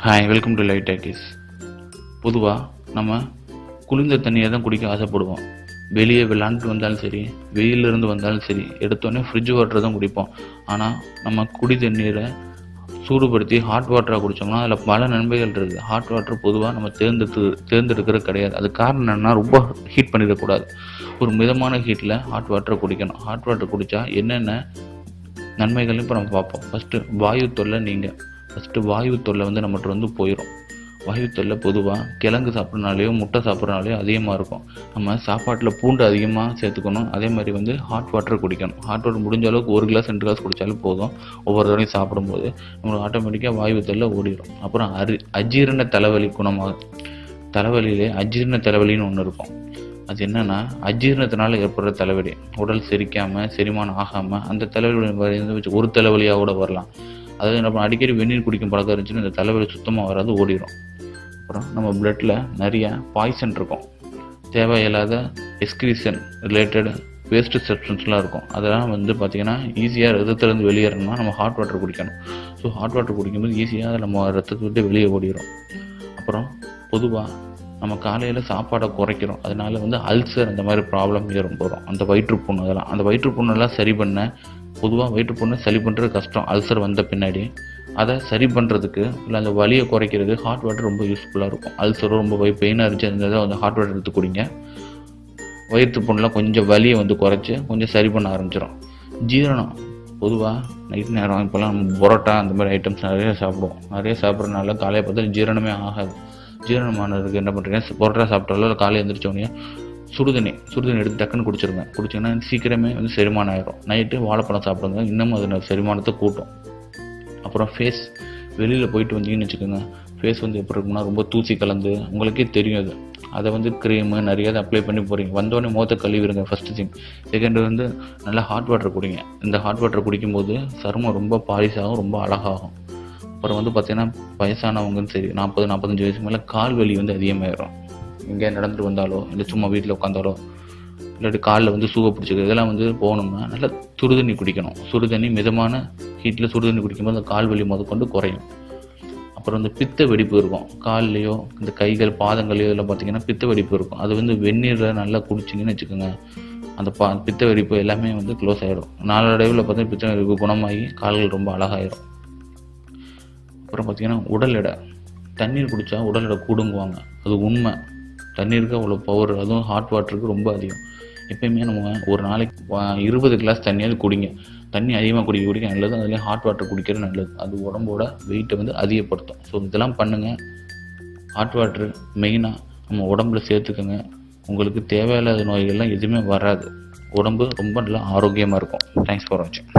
Hi, welcome to light talkies. பொதுவாக நம்ம குளிர்ந்த தண்ணியை தான் குடிக்க ஆசைப்படுவோம். வெளியே விளாண்டுட்டு வந்தாலும் சரி, வெயிலிருந்து வந்தாலும் சரி, எடுத்தோடனே ஃப்ரிட்ஜ் வாட்டர் தான் குடிப்போம். ஆனால் நம்ம குடி தண்ணீரை சூடுபடுத்தி ஹாட் வாட்டராக குடித்தோம்னா அதில் பல நன்மைகள் இருக்குது. ஹாட் வாட்டர் பொதுவாக நம்ம தேர்ந்தெடுக்கிறது கிடையாது. அது காரணம் என்னென்னா, ரொம்ப ஹீட் பண்ணிடக்கூடாது. ஒரு மிதமான ஹீட்டில் ஹாட் வாட்டரை குடிக்கணும். ஹாட் வாட்டர் குடித்தா என்னென்ன நன்மைகள்னு இப்போ நம்ம பார்ப்போம். ஃபஸ்ட்டு வாயு தொல்லை நம்மகிட்ட போயிடும். வாயு தொல்லை பொதுவாக கிழங்கு சாப்பிட்றனாலையோ முட்டை சாப்பிட்றனாலையோ அதிகமாக இருக்கும். நம்ம சாப்பாட்டில் பூண்டு அதிகமாக சேர்த்துக்கணும். அதே மாதிரி ஹாட் வாட்டர் குடிக்கணும். ஹாட் வாட்டர் முடிஞ்ச அளவுக்கு 1 கிளாஸ் 2 கிளாஸ் குடித்தாலும் போதும். ஒவ்வொரு தடவையும் சாப்பிடும்போது நம்மளுக்கு ஆட்டோமேட்டிக்காக வாயு தொல்லை ஓடிடும். அப்புறம் அஜீரண தலைவலி குணமாகும். தலைவலியிலே அஜீரண தலைவலின்னு ஒன்று இருக்கும். அது என்னென்னா, அஜீரணத்தினால ஏற்படுற தலைவலி. உடல் செரிக்காமல் செரிமானம் ஆகாமல் அந்த தலைவலி ஒரு தலைவலியாக கூட வரலாம். அதாவது நம்ம அடிக்கடி வெந்நீர் குடிக்கும் பழக்கம் இருந்துச்சுன்னா இந்த தலைவலி சுத்தமாக வராது, ஓடிடும். அப்புறம் நம்ம பிளட்டில் நிறைய பாய்சன் இருக்கும். தேவையில்லாத எக்ஸ்கிரீஷன் ரிலேட்டட் வேஸ்ட் சப்ஸ்டன்ஸ்லாம் இருக்கும். அதெல்லாம் பார்த்திங்கன்னா ஈஸியாக ரத்தத்துலேருந்து வெளியேறணும்னா நம்ம ஹாட் வாட்டர் குடிக்கணும். ஸோ ஹாட் வாட்டர் குடிக்கும்போது ஈஸியாக நம்ம ரத்தத்தை விட்டு வெளியே ஓடிடும். அப்புறம் பொதுவாக நம்ம காலையில் சாப்பாடை குறைக்கிறோம். அதனால அல்சர் அந்த மாதிரி ப்ராப்ளம் போகிறோம். அந்த வயிற்றுப்புண்ணு அதெல்லாம் அந்த வயிற்றுப்புண்ணெல்லாம் சரி பண்ண, பொதுவாக வயிற்றுப்புண்ணை சரி பண்ணுறது கஷ்டம். அல்சர் வந்த பின்னாடி அதை சரி பண்ணுறதுக்கு இல்லை அந்த வலியை குறைக்கிறதுக்கு ஹாட் வாட்டர் ரொம்ப யூஸ்ஃபுல்லாக இருக்கும். அல்சரும் ரொம்ப பெயினாக இருந்துச்சு இருந்தால் ஹாட் வாட்டர் எடுத்து குடிங்க. வயிற்றுப்புண்ணெலாம் கொஞ்சம் வலியை குறைச்சி கொஞ்சம் சரி பண்ண ஆரம்பிச்சிடும். ஜீரணம் பொதுவாக நைட் நேரம் இப்போல்லாம் நம்ம பரோட்டா அந்த மாதிரி ஐட்டம்ஸ் நிறைய சாப்பிடுவோம். நிறைய சாப்பிட்றதுனால காலையை பார்த்தா ஜீரணமே ஆகாது. ஜீரணமானதுக்கு என்ன பண்ணுறீங்க, பரோட்டா சாப்பிட்டாலும் இல்லை காலையில் எழுந்திரிச்சோடனே சுடுதண்ணி எடுத்து டக்குன்னு குடிச்சிங்கன்னா சீக்கிரமே செரிமானம் ஆகிடும். நைட்டு வாழைப்பழம் சாப்பிடுங்க, இன்னமும் அது செரிமானத்தை கூட்டும். அப்புறம் ஃபேஸ் வெளியில் போயிட்டு வந்தீங்கன்னு வச்சுக்கோங்க, ஃபேஸ் எப்படி இருக்குன்னா ரொம்ப தூசி கலந்து உங்களுக்கே தெரியும். அதை க்ரீமு நிறைய அப்ளை பண்ணி போகிறீங்க. வந்தோடனே முகத்தை கழுவிடுங்க ஃபஸ்ட்டு திங். செகண்ட் நல்லா ஹாட் வாட்டர் குடிங்க. இந்த ஹாட் வாட்டர் குடிக்கும்போது சருமம் ரொம்ப பாலிஷாகும், ரொம்ப அழகாகும். அப்புறம் பார்த்திங்கன்னா வயசானவங்கன்னு சரி 40-45 வயசுக்கு மேலே கால் வலி அதிகமாகிடும். எங்கே நடந்துட்டு வந்தாலோ இல்லை சும்மா வீட்டில் உட்காந்தாலோ இல்லாட்டி காலில் சூவை பிடிச்சிக்கிறது இதெல்லாம் போகணும்னா நல்லா சுடுதண்ணி குடிக்கணும். சுடுதண்ணி மிதமான ஹீட்டில் சுடுதண்ணி குடிக்கும்போது அந்த கால் வலி முதற்கொண்டு குறையும். அப்புறம் பித்த வெடிப்பு இருக்கும் கால்லையோ இந்த கைகள் பாதங்களையோ இதில் பார்த்திங்கன்னா பித்த வெடிப்பு இருக்கும். அது வெந்நீரில் நல்லா குடிச்சிங்கன்னு வச்சுக்கோங்க, அந்த பித்த வெடிப்பு எல்லாமே க்ளோஸ் ஆகிடும். நாளடைவில் பார்த்தீங்கன்னா பித்த வெடிப்பு குணமாகி கால்கள் ரொம்ப அழகாயிடும். அப்புறம் பார்த்திங்கன்னா உடல் எடை, தண்ணீர் குடித்தா உடல் எடை கூடுங்குவாங்க. அது உண்மை. தண்ணீருக்கு அவ்வளோ பவர், அதுவும் ஹாட் வாட்டருக்கு ரொம்ப அதிகம். எப்பயுமே நம்ம ஒரு நாளைக்கு 20 கிளாஸ் தண்ணியாவது குடிங்க. தண்ணி அதிகமாக குடிக்க நல்லது. அதுலேயும் ஹாட் வாட்டர் குடிக்கிறது நல்லது. அது உடம்போட வெயிட்டை அதிகப்படுத்தும். ஸோ இதெல்லாம் பண்ணுங்கள். ஹாட் வாட்டர் மெயினாக நம்ம உடம்புல சேர்த்துக்கோங்க. உங்களுக்கு தேவையில்லாத நோய்கள்லாம் எதுவுமே வராது. உடம்பு ரொம்ப நல்லா ஆரோக்கியமாக இருக்கும். தேங்க்ஸ் ஃபார் வாட்சிங்.